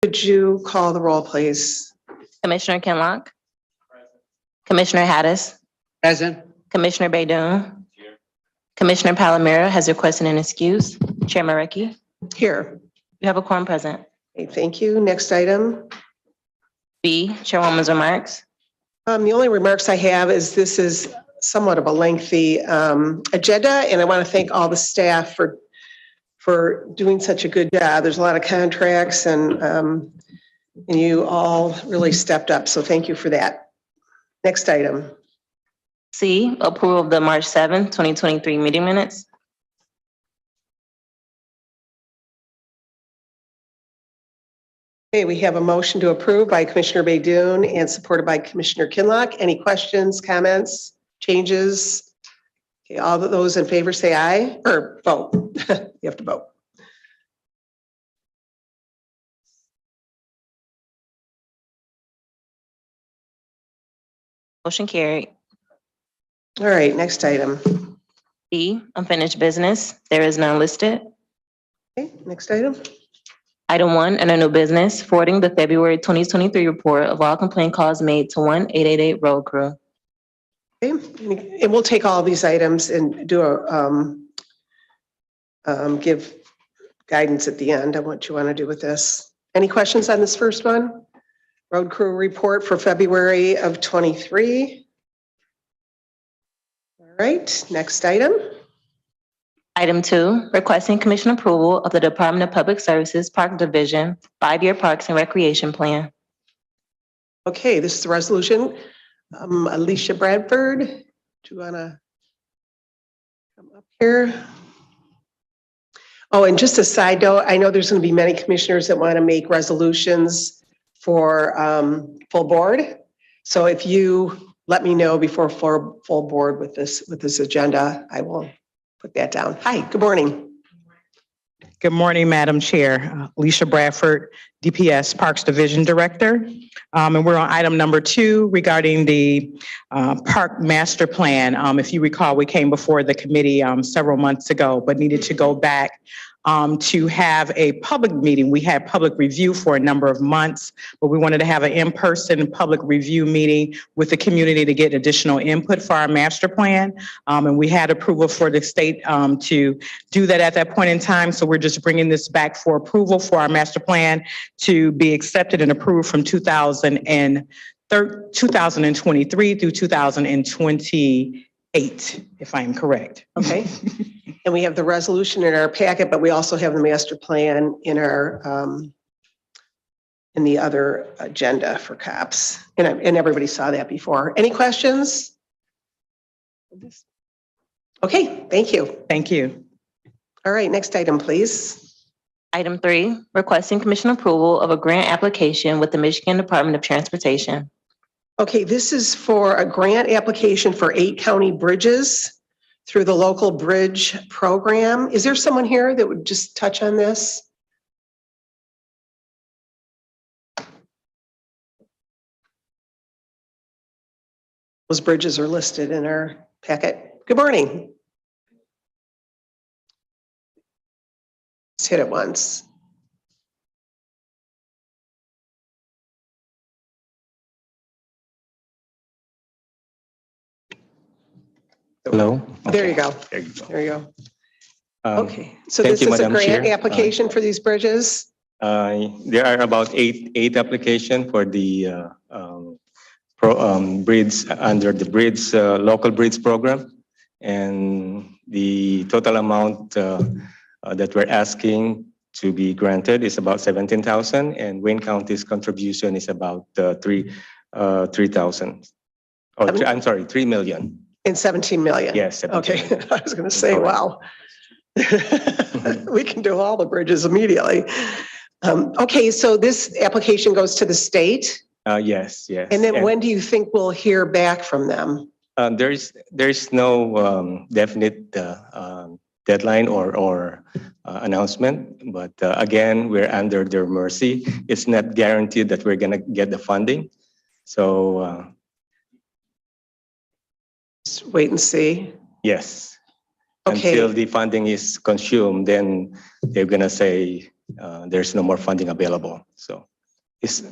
Could you call the roll, please? Commissioner Kinlock. Commissioner Hattis. Present. Commissioner Baydoun. Commissioner Palomero has requested an excuse. Chair Mareki, Here. you have a quorum present. Okay, thank you. Next item. B, Chairwoman's remarks. The only remarks I have is this is somewhat of a lengthy agenda, and I want to thank all the staff for doing such a good job. There's a lot of contracts, and you all really stepped up, so thank you for that. Next item. C, approval of the March 7th, 2023 meeting minutes. Okay, we have a motion to approve by Commissioner Baydoun and supported by Commissioner Kinlock. Any questions, comments, changes? Okay, all of those in favor say aye, or vote. You have to vote. Motion carried. All right, next item. D, unfinished business. There is none listed. Okay, next item. Item 1, under new business, forwarding the February 2023 report of all complaint calls made to 1-888 road crew. Okay, and we'll take all these items and do give guidance at the end on what you want to do with this. Any questions on this first one? Road crew report for February of 23. All right, next item. Item 2, requesting commission approval of the Department of Public Services Park Division 5-year Parks and Recreation Plan. Okay, this is the resolution. Alicia Bradford, do you want to come up here? Oh, and just a side note, I know there's going to be many commissioners that want to make resolutions for full board. So if you let me know before full board with this agenda, I will put that down. Hi, good morning. Good morning, Madam Chair. Alicia Bradford, DPS Parks Division Director. And we're on item number 2 regarding the Park Master Plan. If you recall, we came before the committee several months ago, but needed to go back to have a public meeting. We had public review for a number of months, but we wanted to have an in-person public review meeting with the community to get additional input for our master plan. And we had approval for the state to do that at that point in time. So we're just bringing this back for approval for our master plan to be accepted and approved from 2023 through 2028, if I'm correct. Okay. And we have the resolution in our packet, but we also have the master plan in our in the other agenda for COPS. And everybody saw that before. Any questions? Okay, thank you. Thank you. All right, next item, please. Item 3, requesting commission approval of a grant application with the Michigan Department of Transportation. Okay, this is for a grant application for 8 county bridges through the local bridge program. Is there someone here that would just touch on this? Those bridges are listed in our packet. Good morning. Let's hit it once. Hello. There you go. There you go. There you go. Okay, so thank this you, is a Madam grant Chair. application for these bridges? There are about eight applications for the bridge under the bridge local bridge program, and the total amount that we're asking to be granted is about 17,000, and Wayne County's contribution is about 3,000. Oh, I'm sorry, 3 million. And 17 million? Yes. 17 Okay, million. I was going to say, wow. We can do all the bridges immediately. Okay, so this application goes to the state? Yes. And then when do you think we'll hear back from them? There's no definite deadline or announcement, but again, we're under their mercy. It's not guaranteed that we're going to get the funding. So Just wait and see. yes, Okay. until the funding is consumed, then they're going to say there's no more funding available. So it's,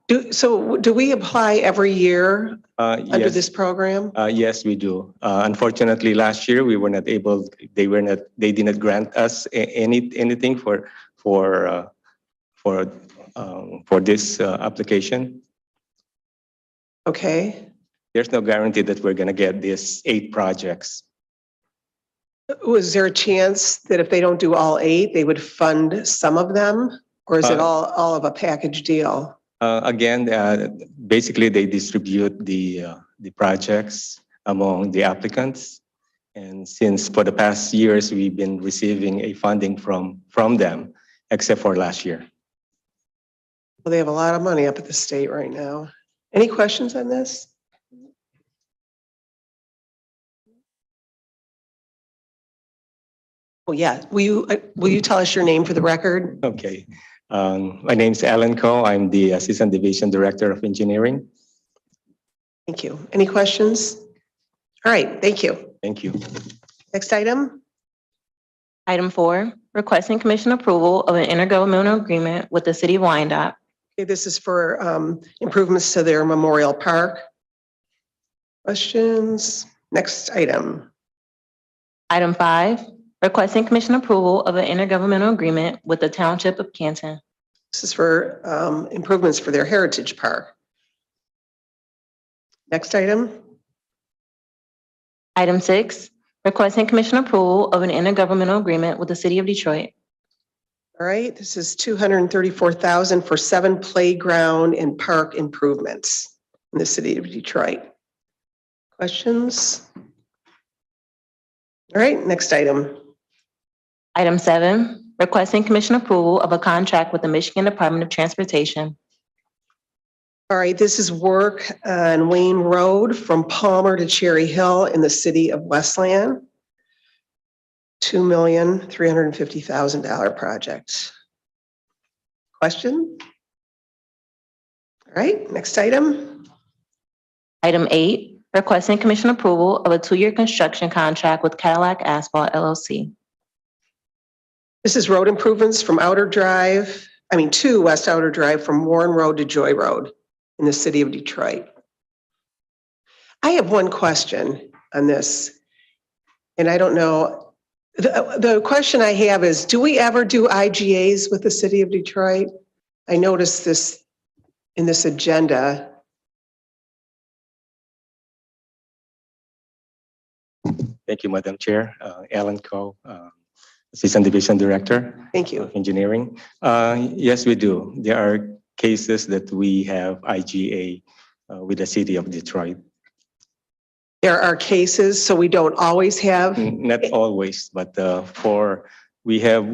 Do we apply every year under yes, this program? yes, we do. Unfortunately, last year we were not able. They did not grant us anything for this application. Okay. There's no guarantee that we're going to get these 8 projects. Was there a chance that if they don't do all 8, they would fund some of them? Or is it all of a package deal? Again, basically they distribute the projects among the applicants. And since for the past years, we've been receiving a funding from them, except for last year. Well, they have a lot of money up at the state right now. Any questions on this? Oh, yeah. Will you tell us your name for the record? Okay. My name's Alan Ko. I'm the Assistant Division Director of Engineering. Thank you. Any questions? All right, thank you. Thank you. Next item. Item 4, requesting commission approval of an intergovernmental agreement with the City of Wyandotte. Okay, this is for improvements to their Memorial Park. Questions? Next item. Item 5, requesting commission approval of an intergovernmental agreement with the Township of Canton. This is for improvements for their Heritage Park. Next item. Item 6, requesting commission approval of an intergovernmental agreement with the City of Detroit. All right, this is $234,000 for 7 playground and park improvements in the City of Detroit. Questions? All right, next item. Item 7, requesting commission approval of a contract with the Michigan Department of Transportation. All right, this is work on Wayne Road from Palmer to Cherry Hill in the City of Westland. $2,350,000 project. Question? All right, next item. Item 8, requesting commission approval of a 2-year construction contract with Cadillac Asphalt LLC. This is road improvements from to West Outer Drive from Warren Road to Joy Road in the City of Detroit. I have one question on this, and I don't know. The question I have is, do we ever do IGAs with the City of Detroit? I noticed this in this agenda. Thank you, Madam Chair. Alan Ko, Assistant Division Director Thank you. of Engineering. Yes, we do. There are cases that we have IGA with the City of Detroit. There are cases, so we don't always have. Not always, but we have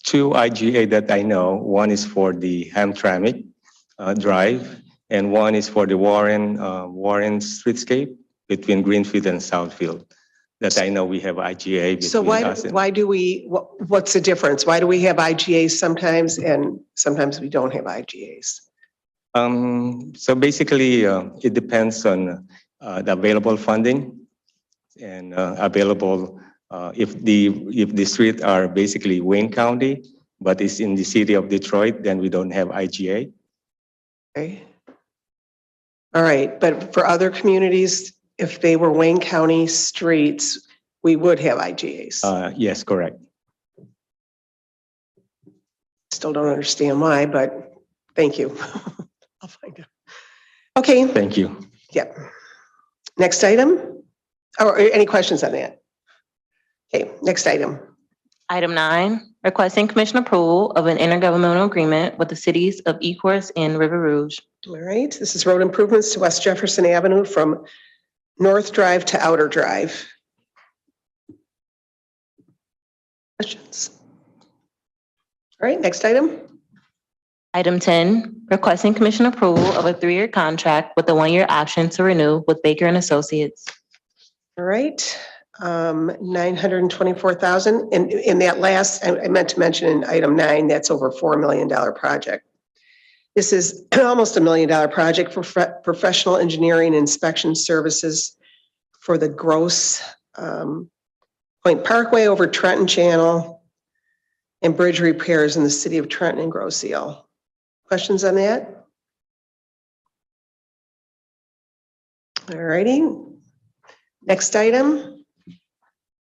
2 IGA that I know. One is for the Hamtramck Drive, and one is for the Warren Streetscape between Greenfield and Southfield. That I know we have IGA between So us. why do we, what's the difference? Why do we have IGAs sometimes and sometimes we don't have IGAs? So basically, it depends on the available funding and available if the streets are basically Wayne County, but it's in the City of Detroit, then we don't have IGA. Okay. All right, but for other communities, if they were Wayne County streets, we would have IGAs. Yes, correct. Still don't understand why, but thank you. I'll find out. Okay, Thank you. yeah. Next item, or any questions on that? Okay, next item. Item 9, requesting commission approval of an intergovernmental agreement with the cities of Ecorse and River Rouge. All right, this is road improvements to West Jefferson Avenue from North Drive to Outer Drive. Questions? All right, next item. Item 10, requesting commission approval of a 3-year contract with a 1-year option to renew with Baker and Associates. All right, 924,000. And in that last, I meant to mention in item 9, that's over $4 million project. This is almost $1 million project for professional engineering inspection services for the Grosse Point Parkway over Trenton Channel and bridge repairs in the city of Trenton and Grosse Ile. Questions on that? All righty. Next item.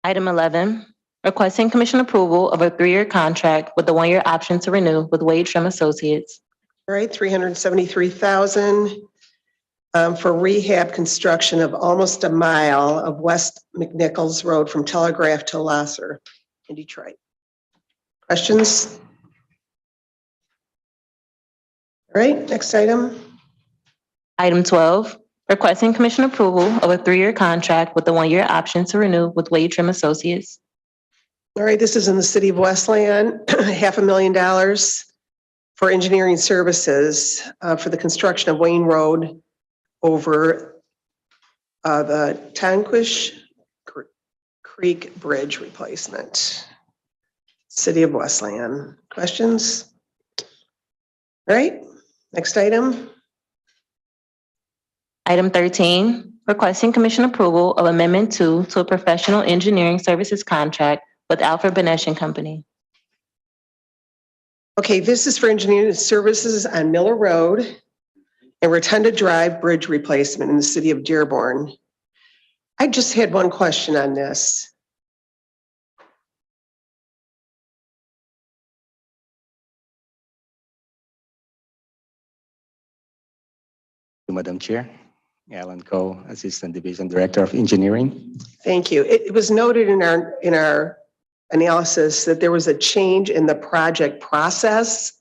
Item 11, requesting commission approval of a 3-year contract with a 1-year option to renew with Wade Trim Associates. All right, 373,000 for rehab construction of almost a mile of West McNichols Road from Telegraph to Lasser in Detroit. Questions? All right, next item. Item 12, requesting commission approval of a 3-year contract with a 1-year option to renew with Wade Trim Associates. All right, this is in the city of Westland, $500,000 for engineering services for the construction of Wayne Road over the Tanquish Creek Bridge replacement. City of Westland. Questions? All right, next item. Item 13, requesting commission approval of Amendment 2 to a professional engineering services contract with Alfred Benesch and Company. Okay, this is for engineering services on Miller Road and Rotunda Drive Bridge replacement in the city of Dearborn. I just had one question on this. Madam Chair, Alan Coe, Assistant Division Director of Engineering. Thank you. It was noted in our analysis that there was a change in the project process,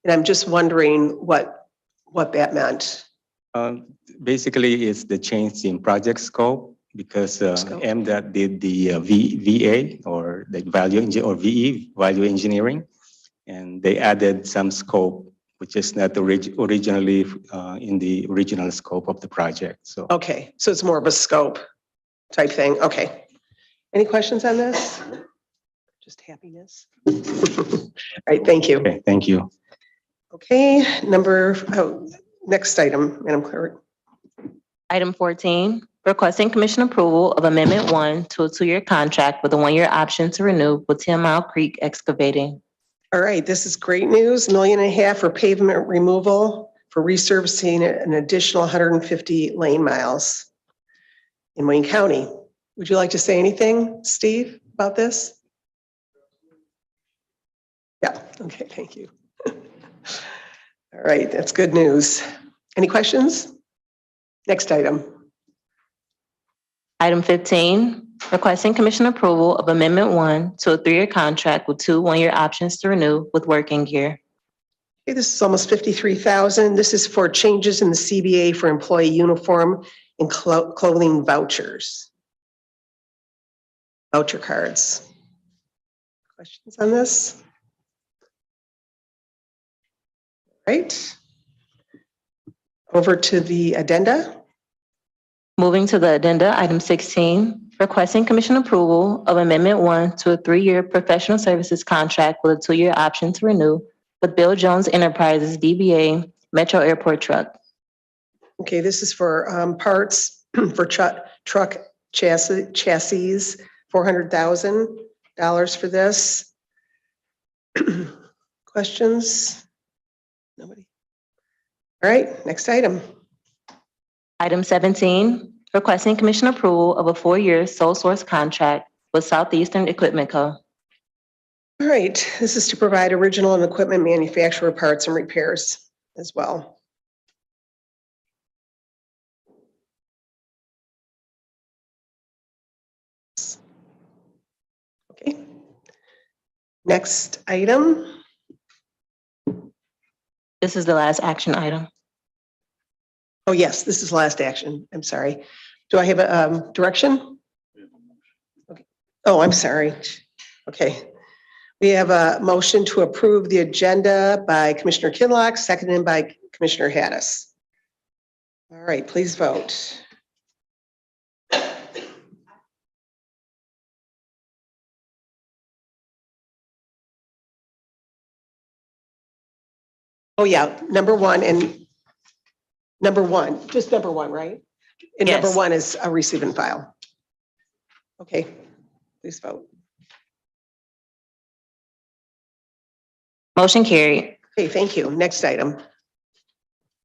and I'm just wondering what that meant. Basically, it's the change in project scope because Scope. MDOT did the VA or the VE, value engineering, and they added some scope which is not originally in the original scope of the project. So Okay, so it's more of a scope type thing. Okay. Any questions on this? Just happiness. All right, thank you. okay, thank you. Okay, next item, Madam Clerk. Item 14, requesting commission approval of Amendment 1 to a 2-year contract with a 1-year option to renew with 10 Mile Creek Excavating. All right, this is great news. $1.5 million for pavement removal for resurfacing an additional 150 lane miles in Wayne County. Would you like to say anything, Steve, about this? Yeah, okay, thank you. All right, that's good news. Any questions? Next item. Item 15, requesting commission approval of Amendment 1 to a 3-year contract with 2 1-year options to renew with Working Gear. Okay, this is almost 53,000. This is for changes in the CBA for employee uniform and clothing vouchers. Voucher cards. Questions on this? Right. Over to the addenda. Moving to the addenda, item 16, requesting commission approval of Amendment 1 to a 3-year professional services contract with a 2-year option to renew with Bill Jones Enterprises, DBA Metro Airport Truck. Okay, this is for parts for truck chassis, $400,000 for this. Questions? Nobody? All right, next item. Item 17, requesting commission approval of a 4-year sole source contract with Southeastern Equipment Co. All right, this is to provide original and equipment manufacturer parts and repairs as well. Okay. Next item. This is the last action item. Oh, yes, this is last action. I'm sorry. Do I have a direction? Okay. Oh, I'm sorry. Okay. We have a motion to approve the agenda by Commissioner Kinlock, seconded by Commissioner Haddis. All right, please vote. Oh, yeah, number one, just number one, right? And Yes. number one is a receive and file. Okay, please vote. Motion carried. Okay, thank you. Next item.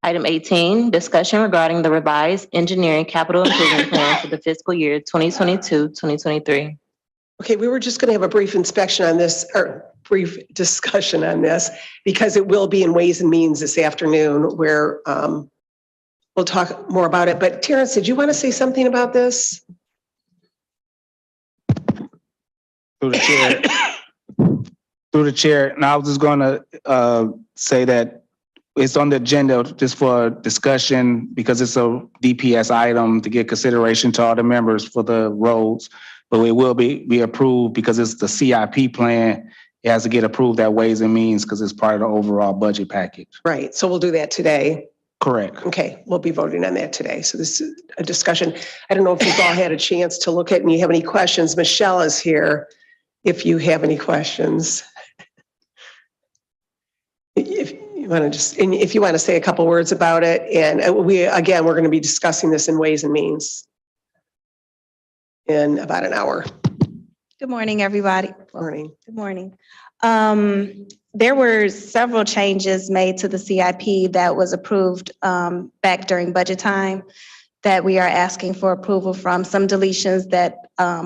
Item 18, discussion regarding the revised engineering capital improvement plan for the fiscal year 2022-2023. Okay, we were just going to have a brief inspection on this, or brief discussion on this, because it will be in Ways and Means this afternoon where we'll talk more about it. But Terrence, did you want to say something about this? Through the chair. Through the chair. And I was just gonna say that it's on the agenda just for discussion because it's a DPS item to get consideration to all the members for the roads. But it will be approved because it's the CIP plan. It has to get approved at Ways and Means because it's part of the overall budget package. Right, so we'll do that today. Correct. Okay, we'll be voting on that today. So this is a discussion. I don't know if you've all had a chance to look at it and you have any questions. Michelle is here if you have any questions. If you want to just, and if you want to say a couple words about it, and we're going to be discussing this in Ways and Means in about an hour. Good morning, everybody. Morning. Good morning. There were several changes made to the CIP that was approved back during budget time that we are asking for approval from. Some deletions that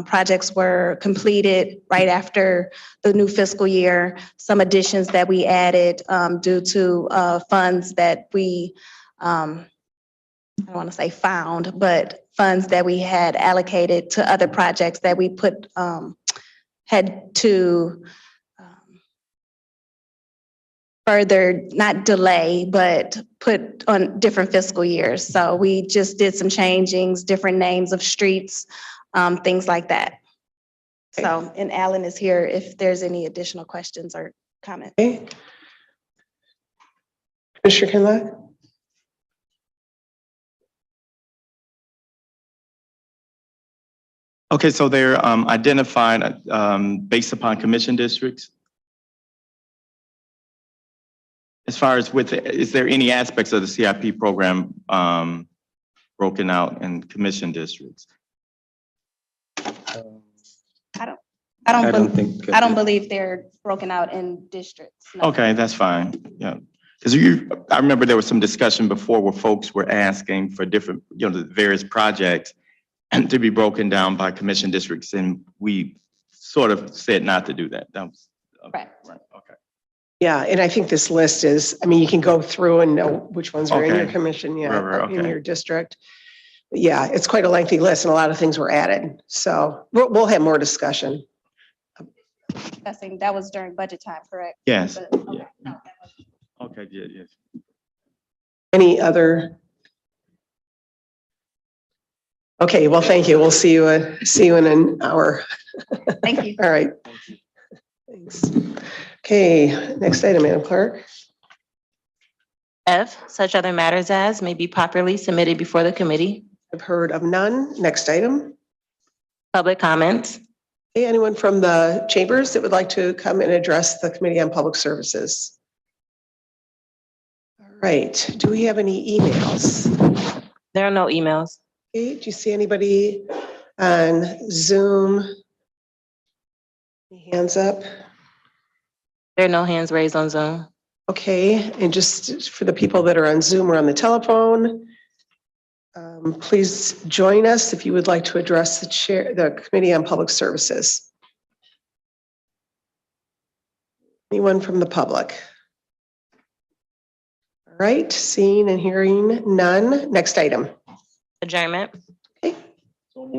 projects were completed right after the new fiscal year. Some additions that we added due to funds that we, I don't want to say found, but funds that we had allocated to other projects that we put, had to further, not delay, but put on different fiscal years. So we just did some changings, different names of streets, things like that. So, and Alan is here if there's any additional questions or comments. Okay. Commissioner Kinloch? Okay, so they're identified based upon commission districts. As far as is there any aspects of the CIP program broken out in commission districts? I don't think. I don't believe they're broken out in districts. No. Okay, that's fine. Yeah. Because I remember there was some discussion before where folks were asking for different, the various projects and to be broken down by commission districts. And we sort of said not to do that. That was Right. Okay. Yeah, and I think this list is, I mean, you can go through and know which ones are in your Okay. commission, yeah, Right, in okay. your district. But yeah, it's quite a lengthy list and a lot of things were added. So we'll have more discussion. Discussing, that was during budget time, correct? Yes. But, okay, Yeah. no, that was- Okay, yeah, yes. Any other? Okay, well, thank you. We'll see you in an hour. Thank you. All right. Thanks. Okay, next item, Madam Clerk. F, such other matters as may be properly submitted before the committee. I've heard of none. Next item. Public comments. Hey, anyone from the chambers that would like to come and address the Committee on Public Services? All right, do we have any emails? There are no emails. Okay, do you see anybody on Zoom? Any hands up? There are no hands raised on Zoom. Okay, and just for the people that are on Zoom or on the telephone, please join us if you would like to address the Committee on Public Services. Anyone from the public? All right, seeing and hearing none. Next item. Adjournment. Okay. So moved.